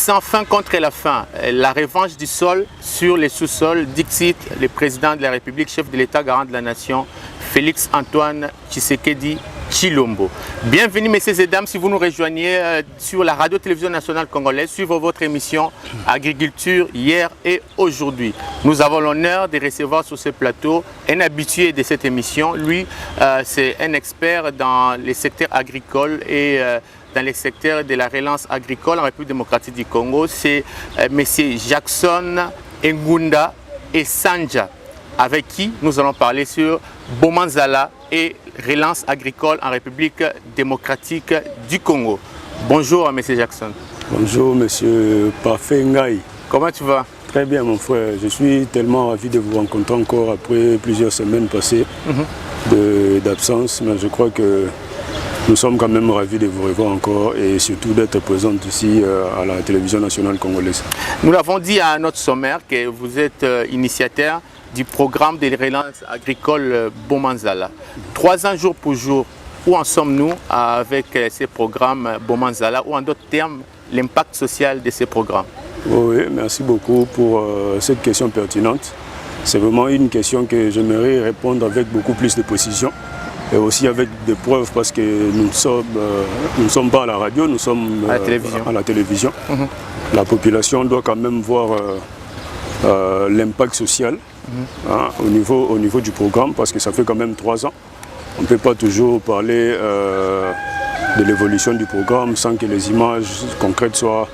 sans fin contre la faim. La revanche du sol sur les sous-sols, dicte le président de la République, chef de l'État, garant de la nation, Félix Antoine Tshisekedi Tshilombo. Bienvenue messieurs et dames, si vous nous rejoignez sur la radio-télévision nationale congolaise, suivre votre émission Agriculture hier et aujourd'hui. Nous avons l'honneur de recevoir sur ce plateau un habitué de cette émission. Lui, c'est un expert dans les secteurs agricoles et dans les secteurs de la relance agricole en République démocratique du Congo. C'est M. Jackson Ngunda Esanja, avec qui nous allons parler sur Bomanzala et relance agricole en République démocratique du Congo. Bonjour M. Jackson. Bonjour M. Parfait Ngaï. Comment tu vas? Très bien mon frère, je suis tellement ravi de vous rencontrer encore après plusieurs semaines passées d'absence, mais je crois que nous sommes quand même ravis de vous revoir encore et surtout d'être présente ici à la télévision nationale congolaise. Nous l'avons dit à notre sommaire que vous êtes initiateur du programme de relance agricole Bomanzala. 3 ans jour pour jour, où en sommes-nous avec ces programmes Bomanzala, ou en d'autres termes, l'impact social de ces programmes? Oui, merci beaucoup pour cette question pertinente. C'est vraiment une question que j'aimerais répondre avec beaucoup plus de précision et aussi avec des preuves parce que nous ne sommes pas à la radio, nous sommes à la télévision. La population doit quand même voir l'impact social au niveau du programme parce que ça fait quand même 3 ans. On ne peut pas toujours parler de l'évolution du programme sans que les images concrètes soient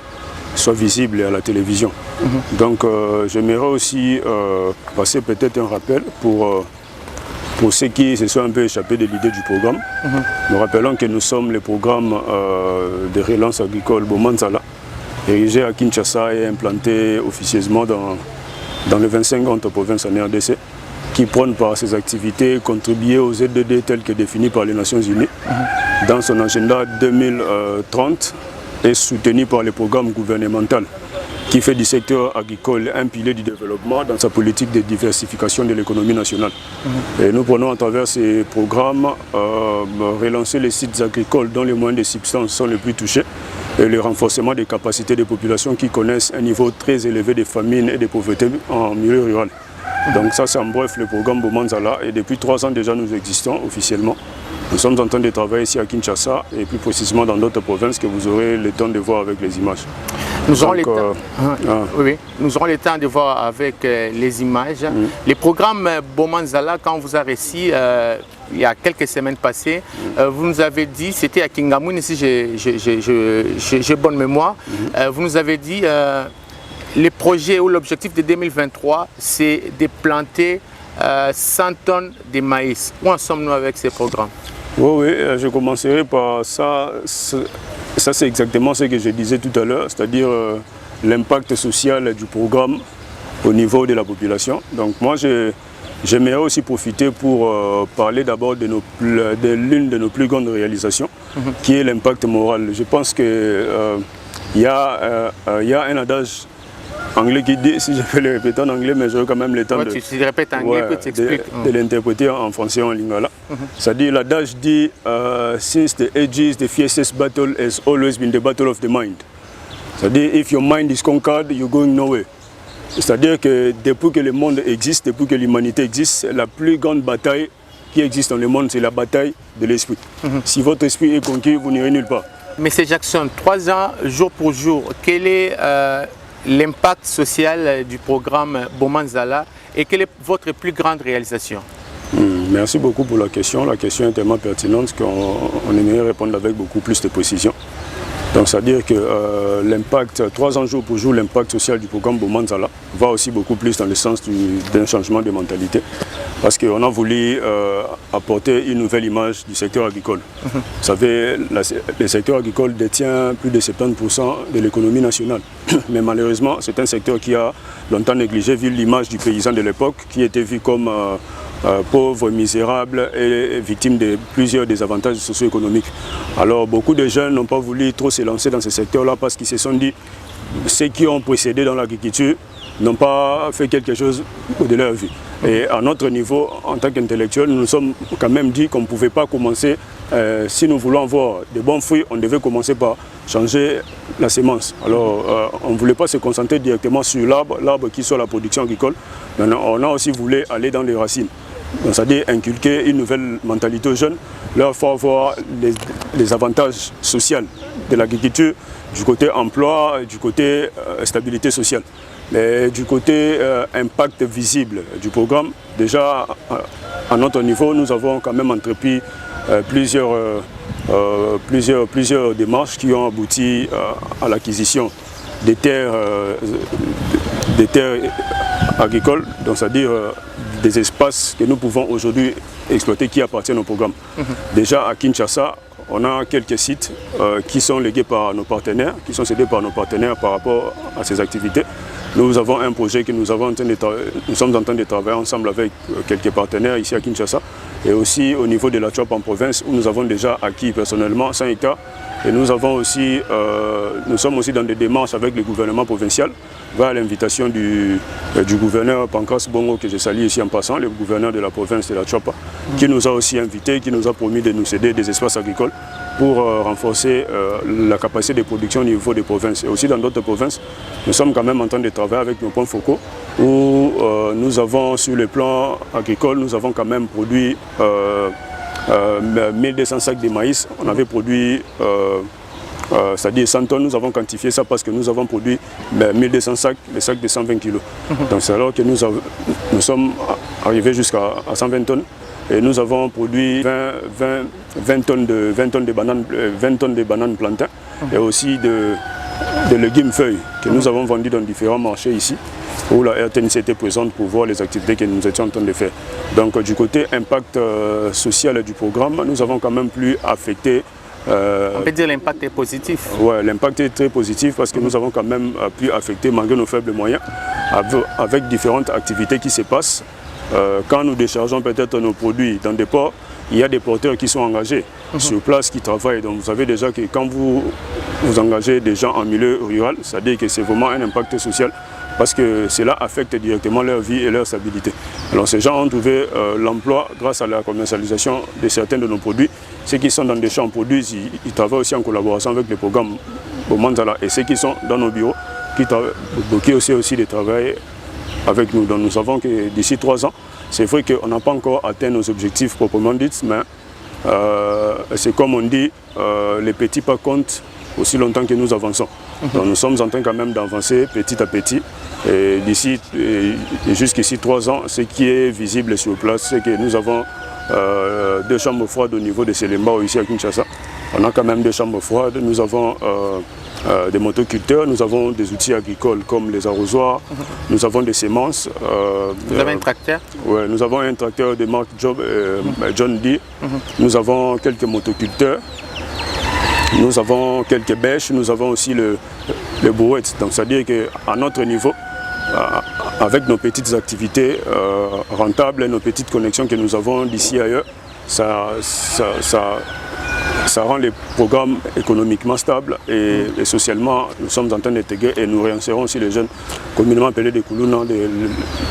visibles à la télévision. Donc j'aimerais aussi passer peut-être un rappel pour ceux qui se sont un peu échappés de l'idée du programme. Nous rappelons que nous sommes le programme de relance agricole Bomanzala, érigé à Kinshasa et implanté officieusement dans les 25 grandes provinces en RDC, qui prône par ses activités contribuer aux ZDD tels que définis par les Nations Unies dans son agenda 2030 et soutenu par les programmes gouvernementaux qui fait du secteur agricole un pilier du développement dans sa politique de diversification de l'économie nationale. Et nous prenons à travers ces programmes relancer les sites agricoles dont les moyens de subsistance sont les plus touchés et le renforcement des capacités des populations qui connaissent un niveau très élevé de famine et de pauvreté en milieu rural. Donc ça c'est en bref le programme Bomanzala et depuis 3 ans déjà nous existons officiellement. Nous sommes en train de travailler ici à Kinshasa et plus précisément dans d'autres provinces que vous aurez le temps de voir avec les images. Nous aurons le temps de voir avec les images. Les programmes Bomanzala, quand on vous a réussi il y a quelques semaines passées, vous nous avez dit, c'était à Kingamoun, si j'ai bonne mémoire, vous nous avez dit les projets ou l'objectif de 2023, c'est de planter 100 tonnes de maïs. Où en sommes-nous avec ces programmes? Oui, je commencerai par ça. Ça, c'est exactement ce que je disais tout à l'heure, c'est-à-dire l'impact social du programme au niveau de la population. Donc moi, j'aimerais aussi profiter pour parler d'abord de l'une de nos plus grandes réalisations, qui est l'impact moral. Je pense qu'il y a un adage anglais qui dit, si je peux le répéter en anglais, mais j'aurai quand même le temps de l'interpréter en français en lingala. C'est-à-dire, l'adage dit since the ages, the fiercest battle has always been the battle of the mind. C'est-à-dire, if your mind is conquered, you're going nowhere. C'est-à-dire que depuis que le monde existe, depuis que l'humanité existe, la plus grande bataille qui existe dans le monde, c'est la bataille de l'esprit. Si votre esprit est conquis, vous n'irez nulle part. Monsieur Jackson, 3 ans, jour pour jour, quel est l'impact social du programme Bomanzala et quelle est votre plus grande réalisation? Merci beaucoup pour la question. La question est tellement pertinente qu'on aimerait répondre avec beaucoup plus de précision. Donc, c'est-à-dire que l'impact, 3 ans jour pour jour, l'impact social du programme Bomanzala va aussi beaucoup plus dans le sens d'un changement de mentalité. Parce qu'on a voulu apporter une nouvelle image du secteur agricole. Vous savez, le secteur agricole détient plus de 70% de l'économie nationale. Mais malheureusement, c'est un secteur qui a longtemps négligé, vu l'image du paysan de l'époque, qui était vu comme pauvre, misérable et victime de plusieurs désavantages socio-économiques. Alors beaucoup de jeunes n'ont pas voulu trop se lancer dans ce secteur-là parce qu'ils se sont dit ceux qui ont précédé dans l'agriculture n'ont pas fait quelque chose de leur vie. Et à notre niveau, en tant qu'intellectuels, nous nous sommes quand même dit qu'on ne pouvait pas commencer, si nous voulons avoir de bons fruits, on devait commencer par changer la sémence. Alors, on ne voulait pas se concentrer directement sur l'arbre qui soit la production agricole, mais on a aussi voulu aller dans les racines. C'est-à-dire inculquer une nouvelle mentalité aux jeunes, leur faire voir les avantages sociaux de l'agriculture, du côté emploi, du côté stabilité sociale. Mais du côté impact visible du programme, déjà à notre niveau, nous avons quand même entrepris plusieurs démarches qui ont abouti à l'acquisition des terres agricoles, donc c'est-à-dire des espaces que nous pouvons aujourd'hui exploiter qui appartiennent au programme. Déjà à Kinshasa, on a quelques sites qui sont légués par nos partenaires, qui sont cédés par nos partenaires par rapport à ces activités. Nous avons un projet que nous sommes en train de travailler ensemble avec quelques partenaires ici à Kinshasa et aussi au niveau de la CHOP en province où nous avons déjà acquis personnellement 100 hectares et nous sommes aussi dans des démarches avec le gouvernement provincial vers l'invitation du gouverneur Pancras Bongo que je salue ici en passant, le gouverneur de la province de la CHOP, qui nous a aussi invités, qui nous a promis de nous céder des espaces agricoles pour renforcer la capacité de production au niveau des provinces. Et aussi dans d'autres provinces, nous sommes quand même en train de travailler avec nos points focaux où nous avons sur le plan agricole, nous avons quand même produit 1200 sacs de maïs. On avait produit, c'est-à-dire 100 tonnes, nous avons quantifié ça parce que nous avons produit 1200 sacs, les sacs de 120 kg. Donc c'est alors que nous sommes arrivés jusqu'à 120 tonnes. Et nous avons produit 20 tonnes de bananes plantains et aussi de légumes feuilles que nous avons vendus dans différents marchés ici où la RTNC était présente pour voir les activités que nous étions en train de faire. Donc du côté impact social du programme, nous avons quand même plus affecté. On peut dire l'impact est positif. Oui, l'impact est très positif parce que nous avons quand même pu affecter malgré nos faibles moyens avec différentes activités qui se passent. Quand nous déchargeons peut-être nos produits dans des ports, il y a des porteurs qui sont engagés sur place, qui travaillent. Donc vous savez déjà que quand vous engagez des gens en milieu rural, c'est-à-dire que c'est vraiment un impact social parce que cela affecte directement leur vie et leur stabilité. Alors ces gens ont trouvé l'emploi grâce à la commercialisation de certains de nos produits. Ceux qui sont dans des champs produisent, ils travaillent aussi en collaboration avec le programme Bomanzala et ceux qui sont dans nos bureaux, qui aussi de travailler avec nous. Donc nous savons que d'ici 3 ans, c'est vrai qu'on n'a pas encore atteint nos objectifs proprement dits, mais c'est comme on dit, les petits pas comptent aussi longtemps que nous avançons. Donc nous sommes en train quand même d'avancer petit à petit. Et d'ici jusqu'ici 3 ans, ce qui est visible sur place, c'est que nous avons 2 chambres froides au niveau de Selembao ici à Kinshasa. On a quand même 2 chambres froides, nous avons des motoculteurs, nous avons des outils agricoles comme les arrosoirs, nous avons des semences. Vous avez un tracteur? Oui, nous avons un tracteur de marque John Deere, nous avons quelques motoculteurs, nous avons quelques bêches, nous avons aussi le brouette. Donc c'est-à-dire qu'à notre niveau, avec nos petites activités rentables, nos petites connexions que nous avons d'ici ailleurs, ça rend les programmes économiquement stables et socialement, nous sommes en train d'intégrer et nous réinsérons aussi les jeunes communément appelés des Koulouna, de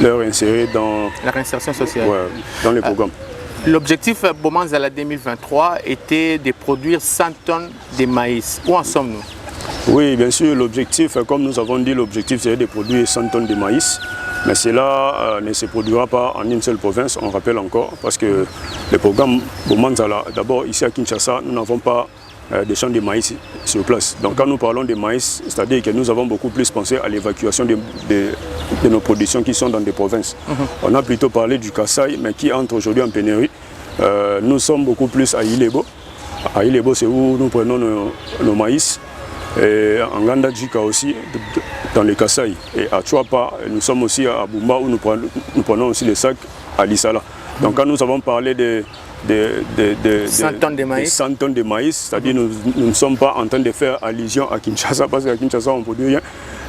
leur insérer dans la réinsertion sociale. Ouais, dans les programmes. L'objectif Bomanzala 2023 était de produire 100 tonnes de maïs. Où en sommes-nous? Oui, bien sûr, l'objectif, comme nous avons dit, l'objectif c'est de produire 100 tonnes de maïs. Mais cela ne se produira pas en une seule province, on rappelle encore, parce que le programme Bomanzala, d'abord ici à Kinshasa, nous n'avons pas de champs de maïs sur place. Donc quand nous parlons de maïs, c'est-à-dire que nous avons beaucoup plus pensé à l'évacuation de nos productions qui sont dans des provinces. On a plutôt parlé du Kasaï, mais qui entre aujourd'hui en pénurie. Nous sommes beaucoup plus à Ilebo. À Ilebo, c'est où nous prenons nos maïs. Et en Ganda-Djika aussi, dans le Kasaï. Et à Chouapa, nous sommes aussi à Bumba où nous prenons aussi les sacs à Lissala. Donc quand nous avons parlé de 100 tonnes de maïs, 100 tonnes de maïs, c'est-à-dire nous ne sommes pas en train de faire allusion à Kinshasa, parce qu'à Kinshasa on ne produit rien.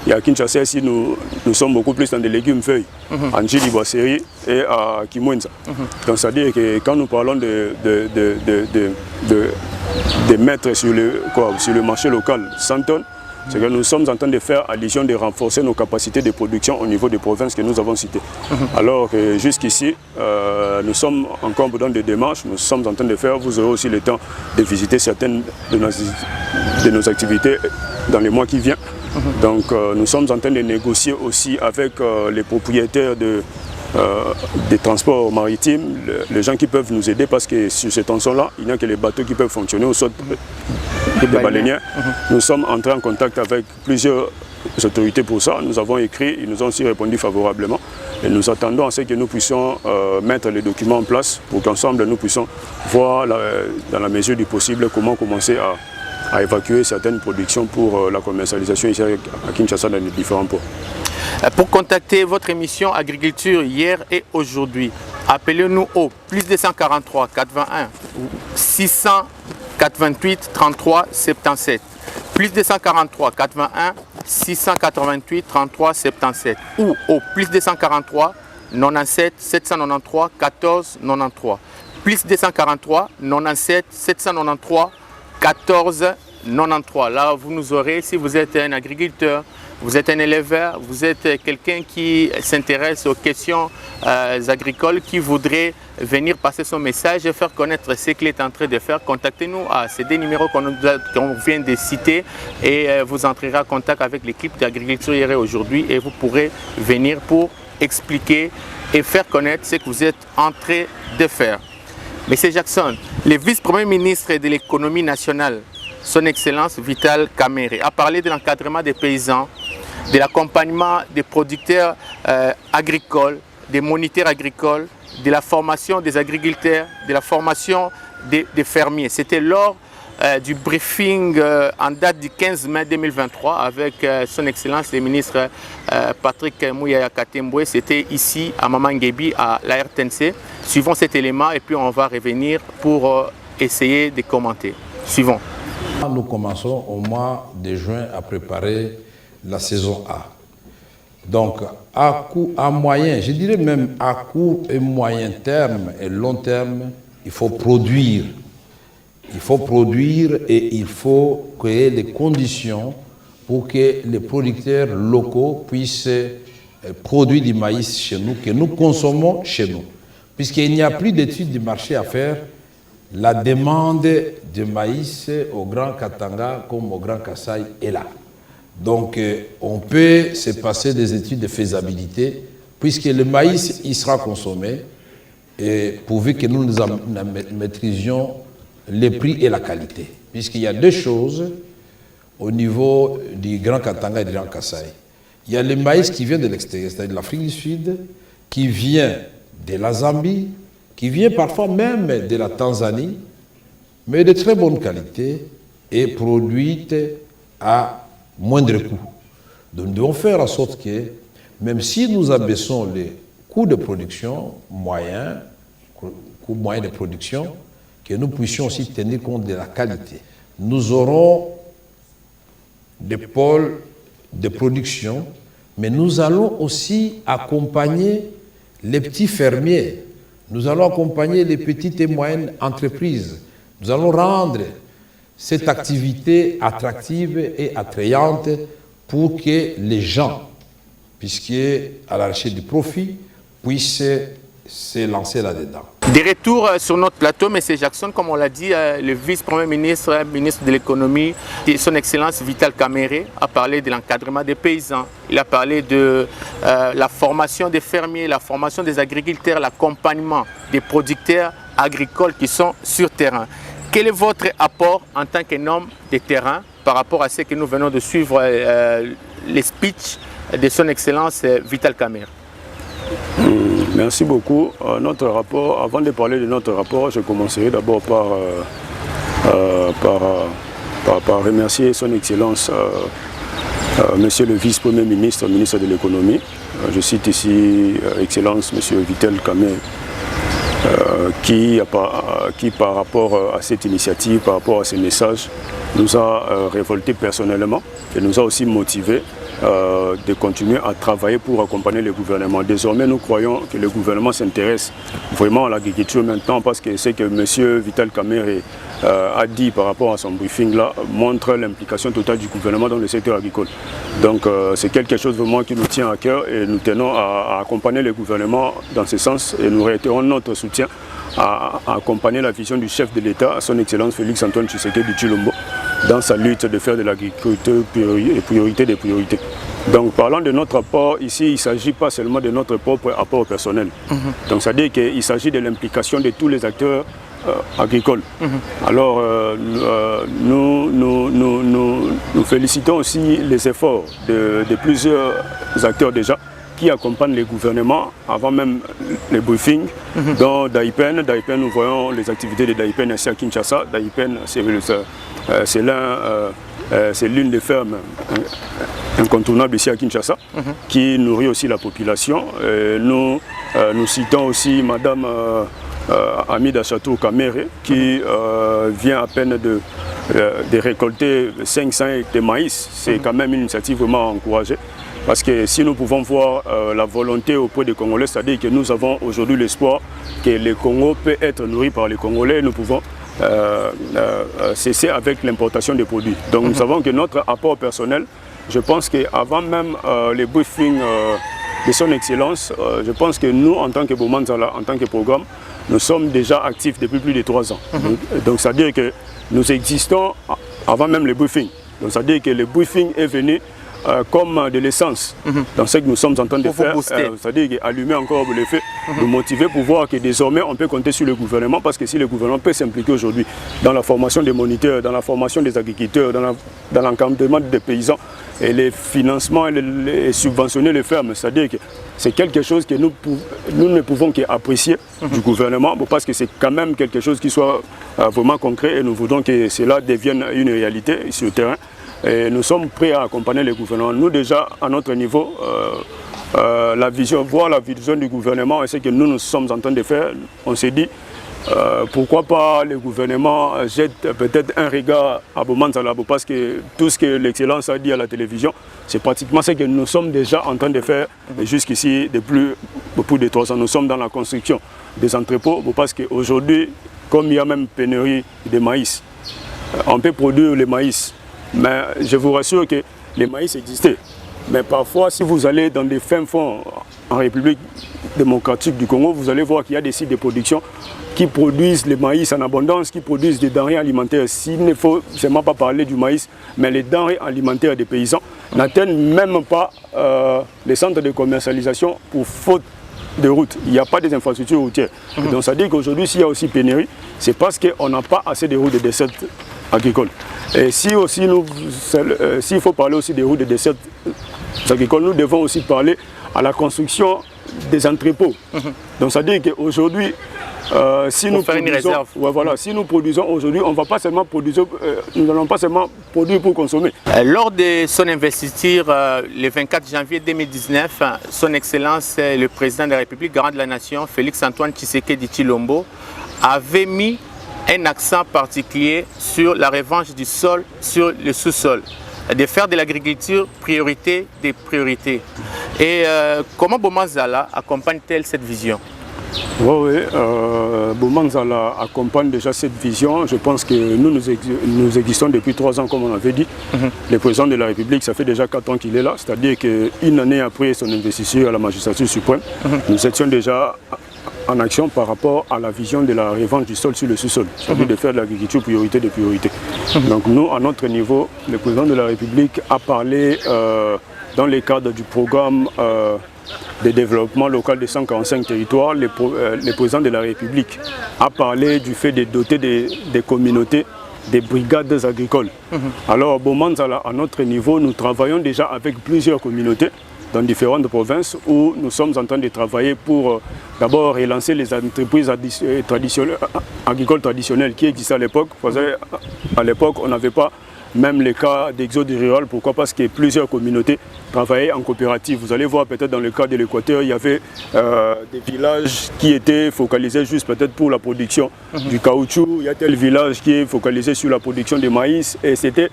Et à Kinshasa ici, nous sommes beaucoup plus dans des légumes feuilles, en Djili Boisseri et à Kimwenza. Donc c'est-à-dire que quand nous parlons de mettre sur le marché local 100 tonnes, C'est que nous sommes en train de faire allusion de renforcer nos capacités de production au niveau des provinces que nous avons citées. Alors que jusqu'ici, nous sommes encore dans des démarches, nous sommes en train de faire, vous aurez aussi le temps de visiter certaines de nos activités dans les mois qui viennent. Donc nous sommes en train de négocier aussi avec les propriétaires des transports maritimes, les gens qui peuvent nous aider parce que sur ces tronçons-là, il n'y a que les bateaux qui peuvent fonctionner, ou soit des baleinières. Nous sommes entrés en contact avec plusieurs autorités pour ça. Nous avons écrit, ils nous ont aussi répondu favorablement. Et nous attendons à ce que nous puissions mettre les documents en place pour qu'ensemble nous puissions voir dans la mesure du possible comment commencer à évacuer certaines productions pour la commercialisation ici à Kinshasa dans les différents ports. Pour contacter votre émission Agriculture hier et aujourd'hui, appelez-nous au plus 243 81 688 33 77. Plus 243 81 688 33 77 ou au plus 243 97 793 14 93. Plus 243 97 793 14 93. Là, vous nous aurez, si vous êtes un agriculteur, vous êtes un éleveur, vous êtes quelqu'un qui s'intéresse aux questions agricoles, qui voudrait venir passer son message et faire connaître ce qu'il est en train de faire, contactez-nous à ces deux numéros qu'on vient de citer et vous entrerez en contact avec l'équipe d'Agriculture hier et aujourd'hui et vous pourrez venir pour expliquer et faire connaître ce que vous êtes en train de faire. Monsieur Jackson, le vice-premier ministre de l'économie nationale, son Excellence Vital Kamerhe, a parlé de l'encadrement des paysans, de l'accompagnement des producteurs agricoles, des moniteurs agricoles, de la formation des agriculteurs, de la formation des fermiers. C'était lors du briefing en date du 15 mai 2023 avec son Excellence le ministre Patrick Muyaya Katembwe. C'était ici à Mamangebi à la RTNC. Suivons cet élément et puis on va revenir pour essayer de commenter. Suivons. Nous commençons au mois de juin à préparer la saison A. Donc, à moyen, je dirais même à court et moyen terme et long terme, il faut produire. Il faut produire et il faut créer les conditions pour que les producteurs locaux puissent produire du maïs chez nous, que nous consommons chez nous. Puisqu'il n'y a plus d'études de marché à faire, la demande de maïs au Grand Katanga comme au Grand Kasaï est là. Donc, on peut se passer des études de faisabilité, puisque le maïs, il sera consommé, et pourvu que nous maîtrisions les prix et la qualité. Puisqu'il y a deux choses au niveau du Grand Katanga et du Grand Kasaï. Il y a le maïs qui vient de l'extérieur, c'est-à-dire de l'Afrique du Sud, qui vient de la Zambie, qui vient parfois même de la Tanzanie, mais de très bonne qualité et produite à moindre coût. Donc nous devons faire en sorte que, même si nous abaissons les coûts de production moyens, coûts moyens de production, que nous puissions aussi tenir compte de la qualité. Nous aurons des pôles de production, mais nous allons aussi accompagner les petits fermiers. Nous allons accompagner les petites et moyennes entreprises. Nous allons rendre cette activité attractive et attrayante pour que les gens, puisqu'à la recherche du profit, puissent se lancer là-dedans. Des retours sur notre plateau, M. Jackson, comme on l'a dit, le vice-premier ministre, ministre de l'économie, son Excellence Vital Kamerhe a parlé de l'encadrement des paysans, il a parlé de la formation des fermiers, la formation des agriculteurs, l'accompagnement des producteurs agricoles qui sont sur terrain. Quel est votre apport en tant qu'homme de terrain par rapport à ce que nous venons de suivre les speeches de son Excellence Vital Kamerhe? Merci beaucoup. Notre rapport, avant de parler de notre rapport, je commencerai d'abord par remercier son Excellence, Monsieur le Vice-Premier ministre, ministre de l'économie. Je cite ici Excellence Monsieur Vital Kamerhe, qui par rapport à cette initiative, par rapport à ces messages, nous a révoltés personnellement et nous a aussi motivés de continuer à travailler pour accompagner le gouvernement. Désormais, nous croyons que le gouvernement s'intéresse vraiment à l'agriculture maintenant parce que ce que M. Vital Kamerhe a dit par rapport à son briefing là montre l'implication totale du gouvernement dans le secteur agricole. Donc c'est quelque chose vraiment qui nous tient à cœur et nous tenons à accompagner le gouvernement dans ce sens et nous réitérons notre soutien à accompagner la vision du chef de l'État, son Excellence Félix Antoine Tshisekedi Tshilombo, dans sa lutte de faire de l'agriculture priorité des priorités. Donc parlant de notre apport, ici il ne s'agit pas seulement de notre propre apport personnel. Donc ça veut dire qu'il s'agit de l'implication de tous les acteurs agricoles. Alors nous félicitons aussi les efforts de plusieurs acteurs déjà qui accompagnent les gouvernements avant même les briefings, dans DAIPEN. DAIPEN, nous voyons les activités de DAIPEN ici à Kinshasa. DAIPEN, c'est l'une des fermes incontournables ici à Kinshasa, qui nourrit aussi la population. Nous citons aussi Madame Amida Chateau Kamerhe, qui vient à peine de récolter 500 hectares de maïs. C'est quand même une initiative vraiment encouragée. Parce que si nous pouvons voir la volonté auprès des Congolais, c'est-à-dire que nous avons aujourd'hui l'espoir que le Congo peut être nourri par les Congolais, nous pouvons cesser avec l'importation des produits. Donc nous savons que notre apport personnel, je pense qu'avant même les briefings de son Excellence, je pense que nous, en tant que Bomanzala, en tant que programme, nous sommes déjà actifs depuis plus de 3 ans. Donc c'est-à-dire que nous existons avant même les briefings. Donc c'est-à-dire que le briefing est venu comme de l'essence dans ce que nous sommes en train de faire, c'est-à-dire allumer encore le fait, nous motiver pour voir que désormais on peut compter sur le gouvernement, parce que si le gouvernement peut s'impliquer aujourd'hui dans la formation des moniteurs, dans la formation des agriculteurs, dans l'encadrement des paysans et les financements et subventionner les fermes, c'est-à-dire que c'est quelque chose que nous ne pouvons qu'apprécier du gouvernement, parce que c'est quand même quelque chose qui soit vraiment concret et nous voudrons que cela devienne une réalité sur le terrain. Et nous sommes prêts à accompagner le gouvernement. Nous déjà, à notre niveau, voir la vision du gouvernement et ce que nous sommes en train de faire, on s'est dit, pourquoi pas le gouvernement jette peut-être un regard à Bomanzala, parce que tout ce que l'Excellence a dit à la télévision, c'est pratiquement ce que nous sommes déjà en train de faire jusqu'ici depuis plus de 3 ans. Nous sommes dans la construction des entrepôts, parce qu'aujourd'hui, comme il y a même pénurie de maïs, on peut produire le maïs. Mais je vous rassure que les maïs existaient. Mais parfois, si vous allez dans des fins fonds en République démocratique du Congo, vous allez voir qu'il y a des sites de production qui produisent le maïs en abondance, qui produisent des denrées alimentaires. S'il ne faut seulement pas parler du maïs, mais les denrées alimentaires des paysans n'atteignent même pas les centres de commercialisation pour faute de route. Il n'y a pas des infrastructures routières. Donc ça veut dire qu'aujourd'hui, s'il y a aussi pénurie, c'est parce qu'on n'a pas assez de routes de dessert agricole. Et si aussi s'il faut parler aussi des routes de dessert agricole, nous devons aussi parler à la construction des entrepôts. Donc ça veut dire qu'aujourd'hui, si nous produisons aujourd'hui, on va pas seulement produire, nous n'allons pas seulement produire pour consommer. Lors de son investiture le 24 janvier 2019, son Excellence le Président de la République, garant de la Nation, Félix Antoine Tshisekedi Tshilombo, avait mis un accent particulier sur la revanche du sol sur le sous-sol, de faire de l'agriculture priorité des priorités. Et comment Bomanzala accompagne-t-elle cette vision? Oui, Bomanzala accompagne déjà cette vision. Je pense que nous existons depuis 3 ans, comme on avait dit. Le président de la République, ça fait déjà 4 ans qu'il est là, c'est-à-dire qu'une année après son investiture à la magistrature suprême, nous étions déjà en action par rapport à la vision de la revanche du sol sur le sous-sol, c'est-à-dire de faire de l'agriculture priorité des priorités. Donc nous, à notre niveau, le président de la République a parlé dans le cadre du programme de développement local de 145 territoires. Le président de la République a parlé du fait de doter des communautés des brigades agricoles. Alors, Bomanzala, à notre niveau, nous travaillons déjà avec plusieurs communautés dans différentes provinces où nous sommes en train de travailler pour d'abord relancer les entreprises agricoles traditionnelles qui existaient à l'époque. À l'époque, on n'avait pas même les cas d'exode rural. Pourquoi? Parce que plusieurs communautés travaillaient en coopérative. Vous allez voir peut-être dans le cas de l'Équateur, il y avait des villages qui étaient focalisés juste peut-être pour la production du caoutchouc. Il y a tel village qui est focalisé sur la production de maïs. Et c'était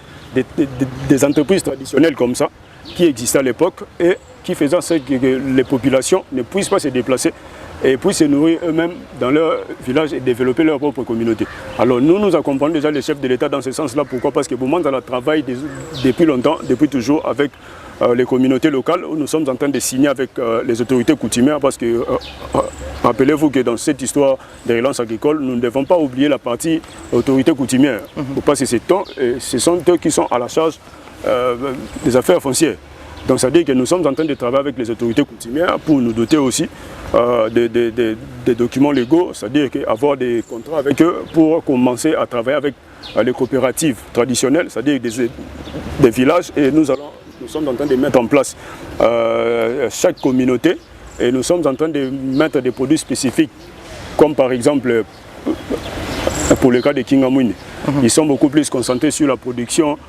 des entreprises traditionnelles comme ça qui existait à l'époque et qui faisait en sorte que les populations ne puissent pas se déplacer et puissent se nourrir eux-mêmes dans leur village et développer leur propre communauté. Alors nous accompagnons déjà les chefs de l'État dans ce sens-là. Pourquoi? Parce que Bomandala travaille depuis longtemps, depuis toujours avec les communautés locales, où nous sommes en train de signer avec les autorités coutumières parce que rappelez-vous que dans cette histoire des relances agricoles, nous ne devons pas oublier la partie autorité coutumière. Parce que ce sont eux qui sont à la charge des affaires foncières. Donc ça veut dire que nous sommes en train de travailler avec les autorités coutumières pour nous doter aussi des documents légaux, c'est-à-dire avoir des contrats avec eux pour commencer à travailler avec les coopératives traditionnelles, c'est-à-dire des villages, et nous sommes en train de mettre en place chaque communauté et nous sommes en train de mettre des produits spécifiques, comme par exemple pour le cas de Kingamouine. Ils sont beaucoup plus concentrés sur la production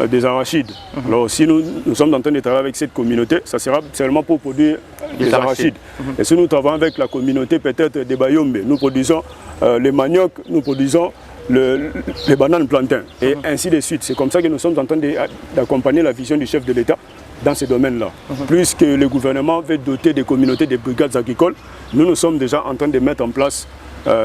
des arachides. Alors si nous sommes en train de travailler avec cette communauté, ça sera seulement pour produire des arachides. Et si nous travaillons avec la communauté peut-être des Bayombe, nous produisons les maniocs, nous produisons les bananes plantains et ainsi de suite. C'est comme ça que nous sommes en train d'accompagner la vision du chef de l'État dans ces domaines-là. Plus que le gouvernement veut doter des communautés des brigades agricoles, nous sommes déjà en train de mettre en place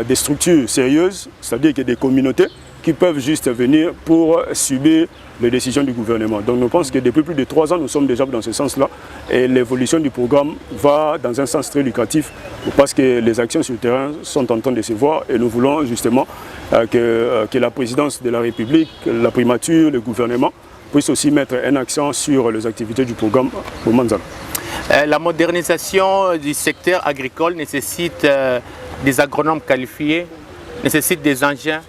des structures sérieuses, c'est-à-dire que des communautés qui peuvent juste venir pour subir les décisions du gouvernement. Donc nous pensons que depuis plus de 3 ans, nous sommes déjà dans ce sens-là et l'évolution du programme va dans un sens très lucratif parce que les actions sur le terrain sont en train de se voir et nous voulons justement que la présidence de la République, la primature, le gouvernement puissent aussi mettre un accent sur les activités du programme Bomandala. La modernisation du secteur agricole nécessite des agronomes qualifiés, nécessite des engins,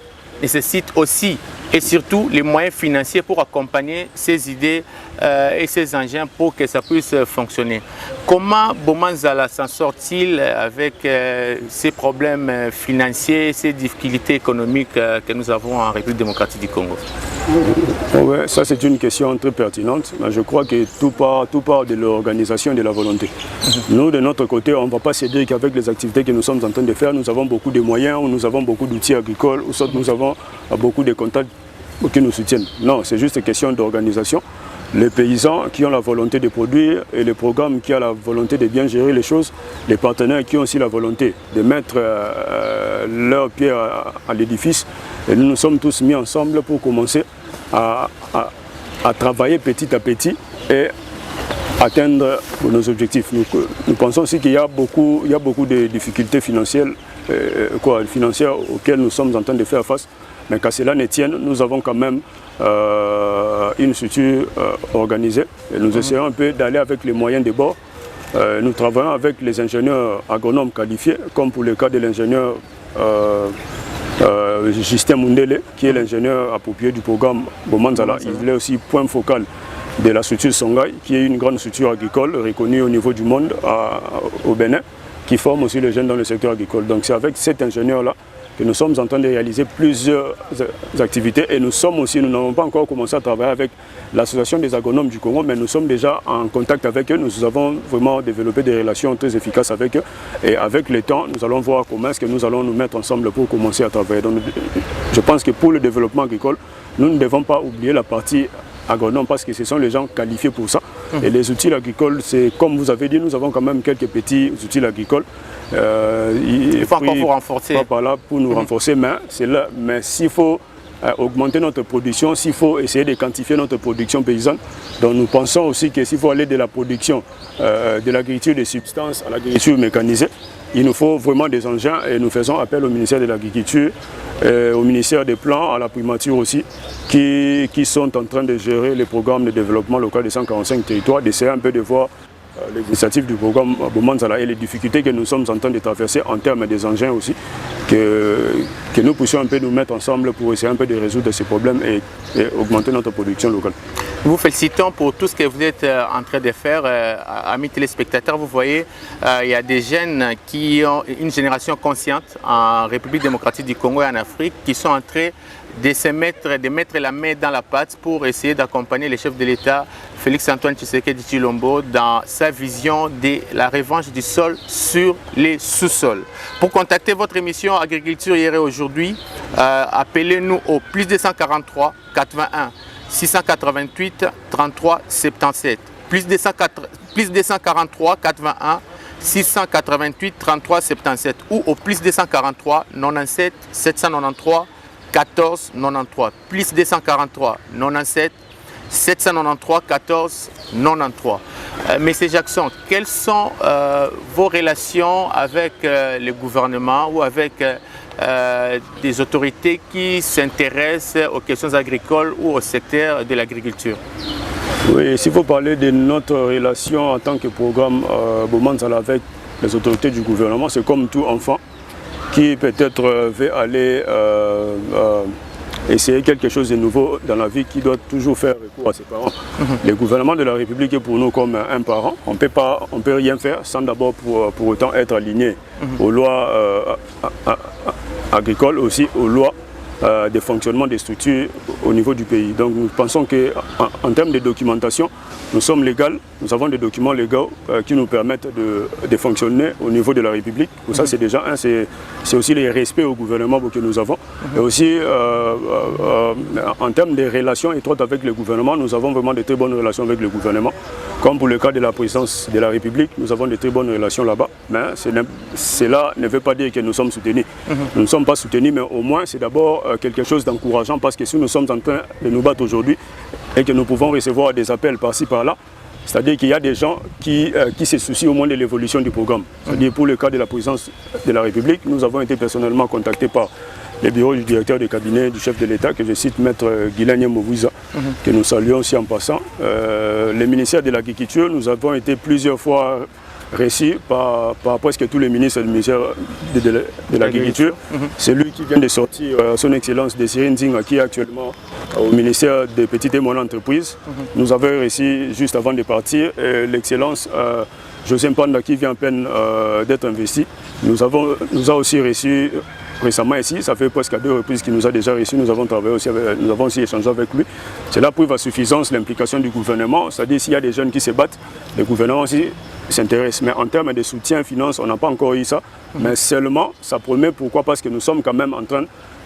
nécessite aussi et surtout les moyens financiers pour accompagner ces idées et ces engins pour que ça puisse fonctionner. Comment Bomandala s'en sort-il avec ces problèmes financiers, ces difficultés économiques que nous avons en République démocratique du Congo? Ouais, ça c'est une question très pertinente. Je crois que tout part de l'organisation et de la volonté. Nous, de notre côté, on ne va pas se dire qu'avec les activités que nous sommes en train de faire, nous avons beaucoup de moyens, ou nous avons beaucoup d'outils agricoles, ou soit nous avons beaucoup de contacts qui nous soutiennent. Non, c'est juste une question d'organisation. Les paysans qui ont la volonté de produire et les programmes qui ont la volonté de bien gérer les choses, les partenaires qui ont aussi la volonté de mettre leur pied à l'édifice. Et nous nous sommes tous mis ensemble pour commencer à travailler petit à petit et atteindre nos objectifs. Nous pensons aussi qu'il y a beaucoup de difficultés financières auxquelles nous sommes en train de faire face. Mais qu'à cela ne tienne, nous avons quand même une structure organisée et nous essayons un peu d'aller avec les moyens de bord. Nous travaillons avec les ingénieurs agronomes qualifiés, comme pour le cas de l'ingénieur Justin Mundele, qui est l'ingénieur approprié du programme Bomandala. Il est aussi point focal de la structure Songhai, qui est une grande structure agricole reconnue au niveau du monde au Bénin, qui forme aussi les jeunes dans le secteur agricole. Donc c'est avec cet ingénieur-là que nous sommes en train de réaliser plusieurs activités et nous n'avons pas encore commencé à travailler avec l'association des agronomes du Congo, mais nous sommes déjà en contact avec eux, nous avons vraiment développé des relations très efficaces avec eux et avec le temps, nous allons voir comment est-ce que nous allons nous mettre ensemble pour commencer à travailler. Donc, je pense que pour le développement agricole, nous ne devons pas oublier la partie agronome parce que ce sont les gens qualifiés pour ça. Et les outils agricoles, c'est comme vous avez dit, nous avons quand même quelques petits outils agricoles. Il faut encore vous renforcer. Pas par là pour nous renforcer, mais s'il faut augmenter notre production, s'il faut essayer de quantifier notre production paysanne, donc nous pensons aussi que s'il faut aller de la production de l'agriculture de substances à l'agriculture mécanisée, il nous faut vraiment des engins et nous faisons appel au ministère de l'Agriculture, au ministère des Plans, à la primature aussi, qui sont en train de gérer les programmes de développement local des 145 territoires, d'essayer un peu de voir l'initiative du programme Bomandala et les difficultés que nous sommes en train de traverser en termes des engins aussi, que nous puissions un peu nous mettre ensemble pour essayer un peu de résoudre ces problèmes et augmenter notre production locale. Nous vous félicitons pour tout ce que vous êtes en train de faire. Amis téléspectateurs, vous voyez, il y a des jeunes qui ont une génération consciente en République démocratique du Congo et en Afrique qui sont en train de mettre la main dans la pâte pour essayer d'accompagner le chef de l'État, Félix Antoine Tshisekedi Tshilombo, dans sa vision de la revanche du sol sur les sous-sols. Pour contacter votre émission Agriculture hier et aujourd'hui, appelez-nous au +243 81 688 33 77. plus 243 421 688 33 77 ou au plus 243 97 793 14 93 plus 243 97 793 14 93. Monsieur Jackson, quelles sont vos relations avec le gouvernement ou avec des autorités qui s'intéressent aux questions agricoles ou au secteur de l'agriculture? Oui, s'il faut parler de notre relation en tant que programme Bomanzala avec les autorités du gouvernement, c'est comme tout enfant qui peut-être veut aller essayer quelque chose de nouveau dans la vie, qui doit toujours faire recours à ses parents. Le gouvernement de la République est pour nous comme un parent. On ne peut rien faire sans d'abord pour autant être aligné aux lois agricoles, aussi aux lois de fonctionnement des structures au niveau du pays. Donc nous pensons qu'en termes de documentation, nous sommes légaux, nous avons des documents légaux qui nous permettent de fonctionner au niveau de la République. Pour ça, c'est déjà c'est aussi le respect au gouvernement que nous avons. Et aussi, en termes de relations étroites avec le gouvernement, nous avons vraiment de très bonnes relations avec le gouvernement. Comme pour le cas de la présidence de la République, nous avons de très bonnes relations là-bas. Mais cela ne veut pas dire que nous sommes soutenus. Nous ne sommes pas soutenus, mais au moins, c'est d'abord quelque chose d'encourageant, parce que si nous sommes en train de nous battre aujourd'hui et que nous pouvons recevoir des appels par-ci par-là, c'est-à-dire qu'il y a des gens qui se soucient au moins de l'évolution du programme. C'est-à-dire pour le cas de la présidence de la République, nous avons été personnellement contactés par le bureau du directeur de cabinet du chef de l'État, que je cite, Maître Guilani Mououza, que nous saluons aussi en passant. Le ministère de l'Agriculture, nous avons été plusieurs fois reçus par presque tous les ministres du ministère de l'Agriculture. C'est lui qui vient de sortir son Excellence Désiré Nzinga, qui est actuellement au ministère des Petites et Moyennes Entreprises. Nous avons reçu juste avant de partir l'Excellence José Mpanda, qui vient à peine d'être investi. Nous a aussi reçu récemment ici, ça fait presque à 2 reprises qu'il nous a déjà reçus. Nous avons travaillé aussi, nous avons aussi échangé avec lui. Cela prouve à suffisance l'implication du gouvernement. C'est-à-dire s'il y a des jeunes qui se battent, le gouvernement aussi s'intéresse. Mais en termes de soutien, finance, on n'a pas encore eu ça. Mais seulement, ça promet. Pourquoi? Parce que nous sommes quand même en train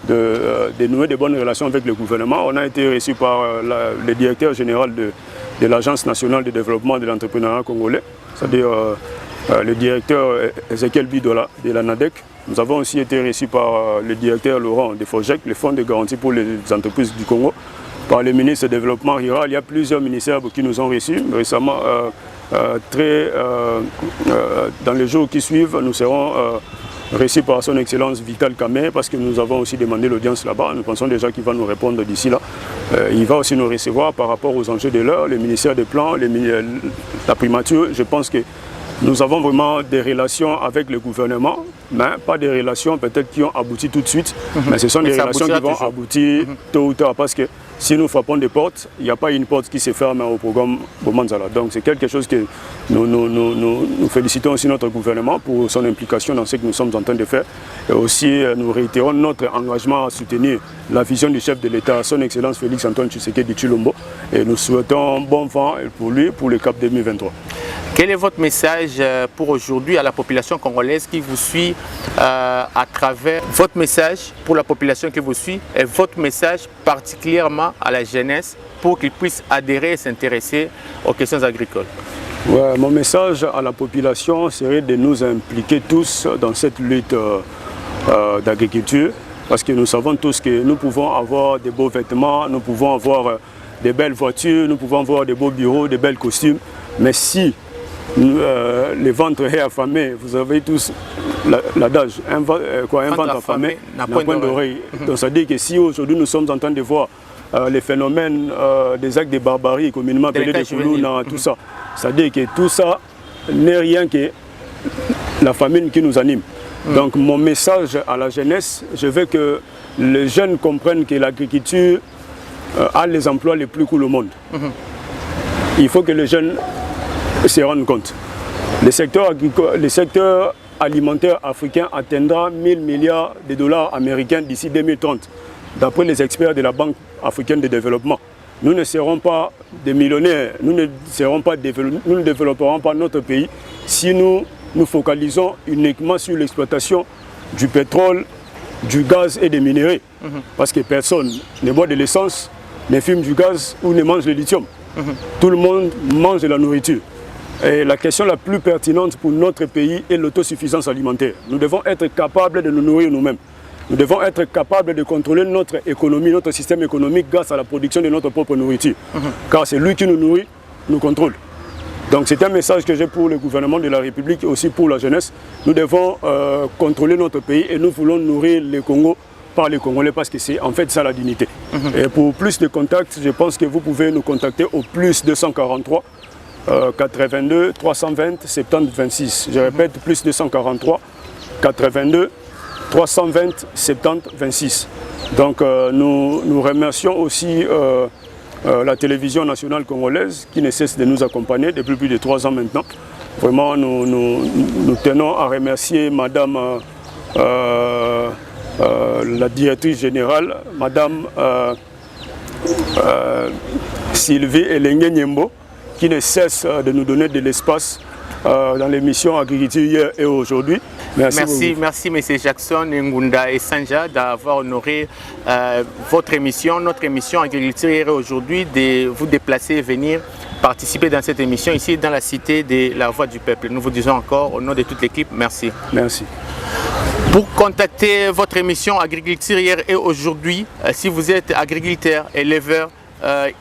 de nouer de bonnes relations avec le gouvernement. On a été reçu par le directeur général de l'Agence nationale de développement de l'entrepreneuriat congolais, c'est-à-dire le directeur Ezekiel Bidola de la NADEC. Nous avons aussi été reçus par le directeur Laurent de FOGEC, le Fonds de garantie pour les entreprises du Congo, par le ministre du Développement rural. Il y a plusieurs ministères qui nous ont reçus. Récemment, dans les jours qui suivent, nous serons reçus par son Excellence Vital Kamé, parce que nous avons aussi demandé l'audience là-bas. Nous pensons déjà qu'il va nous répondre d'ici là. Il va aussi nous recevoir par rapport aux enjeux de l'heure, le ministère des Plans, la primature. Je pense que nous avons vraiment des relations avec le gouvernement, mais pas des relations peut-être qui ont abouti tout de suite, mais ce sont des relations qui vont aboutir tôt ou tard, parce que si nous frappons des portes, il n'y a pas une porte qui se ferme au programme Bomanzala. Donc c'est quelque chose que nous félicitons aussi notre gouvernement pour son implication dans ce que nous sommes en train de faire. Et aussi nous réitérons notre engagement à soutenir la vision du chef de l'État, son Excellence Félix Antoine Tshisekedi Tshilombo. Et nous souhaitons bon vent pour lui pour le CAP 2023. Quel est votre message pour aujourd'hui à la population congolaise qui vous suit à travers votre message pour la population qui vous suit et votre message particulièrement à la jeunesse pour qu'ils puissent adhérer et s'intéresser aux questions agricoles? Ouais, mon message à la population serait de nous impliquer tous dans cette lutte d'agriculture, parce que nous savons tous que nous pouvons avoir des beaux vêtements, nous pouvons avoir des belles voitures, nous pouvons avoir des beaux bureaux, des belles costumes, mais si les ventres est affamé, vous avez tous l'adage, un ventre affamé n'a point d'oreille. Donc ça veut dire que si aujourd'hui nous sommes en train de voir les phénomènes des actes de barbarie, communément appelés des Koulouna, tout ça, ça veut dire que tout ça n'est rien que la famine qui nous anime. Donc mon message à la jeunesse, je veux que les jeunes comprennent que l'agriculture a les emplois les plus cool au monde. Il faut que les jeunes se rendent compte. Le secteur alimentaire africain atteindra 1000 milliards de dollars américains d'ici 2030, d'après les experts de la Banque africaine de développement. Nous ne serons pas des millionnaires, nous ne développerons pas notre pays si nous nous focalisons uniquement sur l'exploitation du pétrole, du gaz et des minéraux. Parce que personne ne boit de l'essence, ne fume du gaz ou ne mange le lithium. Tout le monde mange de la nourriture. Et la question la plus pertinente pour notre pays est l'autosuffisance alimentaire. Nous devons être capables de nous nourrir nous-mêmes. Nous devons être capables de contrôler notre économie, notre système économique grâce à la production de notre propre nourriture. Car c'est lui qui nous nourrit, nous contrôle. Donc c'est un message que j'ai pour le gouvernement de la République et aussi pour la jeunesse. Nous devons contrôler notre pays et nous voulons nourrir le Congo par les Congolais parce que c'est en fait ça la dignité. Et pour plus de contacts, je pense que vous pouvez nous contacter au plus 243 82 320 70 26. Je répète, plus 243 82 320 70 26. Donc nous remercions aussi la télévision nationale congolaise qui ne cesse de nous accompagner depuis plus de 3 ans maintenant. Vraiment, nous tenons à remercier Madame la directrice générale, Madame Sylvie Elenge Nyembo, qui ne cesse de nous donner de l'espace dans l'émission Agriculture hier et aujourd'hui. Merci M. Jackson Ngunda et Sanja d'avoir honoré votre émission, notre émission Agriculture hier et aujourd'hui, de vous déplacer et venir participer dans cette émission ici dans la cité de la Voix du Peuple. Nous vous disons encore au nom de toute l'équipe, merci. Merci. Pour contacter votre émission Agriculture hier et aujourd'hui, si vous êtes agriculteur, éleveur,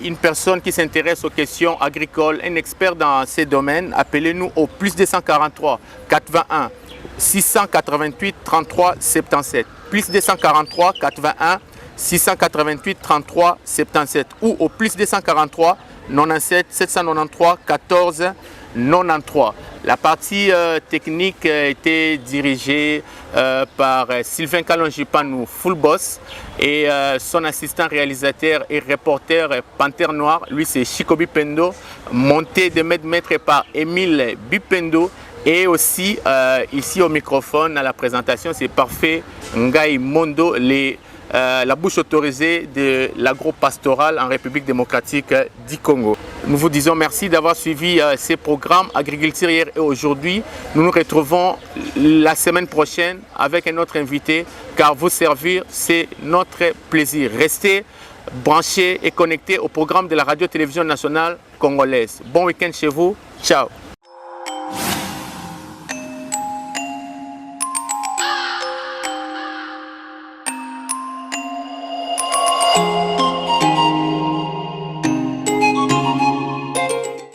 une personne qui s'intéresse aux questions agricoles, un expert dans ces domaines, appelez-nous au plus 243 81 688 33 77. Plus 243 81 688 33 77 ou au plus 243 97 793 14 93. La partie technique a été dirigée par Sylvain Kalonjipanou, full boss, et son assistant réalisateur et reporter Panthère Noire, lui c'est Chico Bipendo, monté de mètre par Émile Bipendo, et aussi ici au microphone à la présentation c'est Parfait Ngai Mondo, la bouche autorisée de l'agro-pastoral en République démocratique du Congo. Nous vous disons merci d'avoir suivi ces programmes Agriculture hier et aujourd'hui. Nous nous retrouvons la semaine prochaine avec un autre invité, car vous servir, c'est notre plaisir. Restez branchés et connectés au programme de la radio-télévision nationale congolaise. Bon week-end chez vous. Ciao.